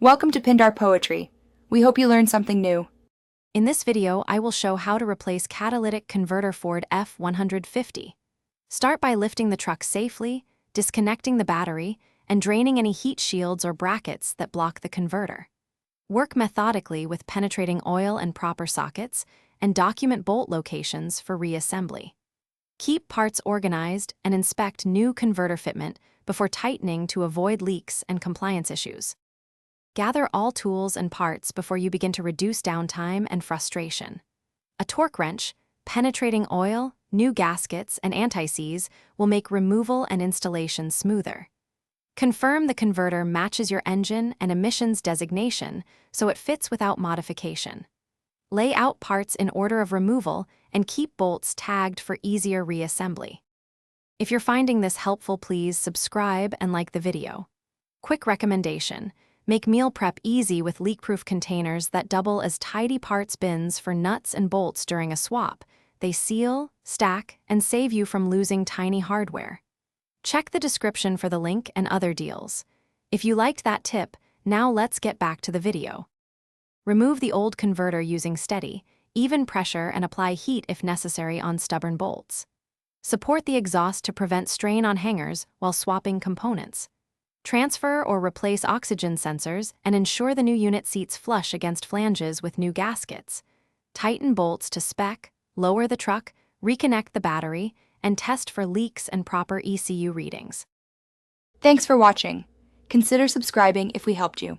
Welcome to Pindar Poetry. We hope you learned something new. In this video, I will show how to replace catalytic converter Ford F150. Start by lifting the truck safely, disconnecting the battery, and draining any heat shields or brackets that block the converter. Work methodically with penetrating oil and proper sockets, and document bolt locations for reassembly. Keep parts organized and inspect new converter fitment before tightening to avoid leaks and compliance issues. Gather all tools and parts before you begin to reduce downtime and frustration. A torque wrench, penetrating oil, new gaskets, and anti-seize will make removal and installation smoother. Confirm the converter matches your engine and emissions designation so it fits without modification. Lay out parts in order of removal and keep bolts tagged for easier reassembly. If you're finding this helpful, please subscribe and like the video. Quick recommendation: make meal prep easy with leak-proof containers that double as tidy parts bins for nuts and bolts during a swap. They seal, stack, and save you from losing tiny hardware. Check the description for the link and other deals. If you liked that tip, now let's get back to the video. Remove the old converter using steady, even pressure and apply heat if necessary on stubborn bolts. Support the exhaust to prevent strain on hangers while swapping components. Transfer or replace oxygen sensors and ensure the new unit seats flush against flanges with new gaskets. Tighten bolts to spec, lower the truck, reconnect the battery, and test for leaks and proper ECU readings. Thanks for watching. Consider subscribing if we helped you.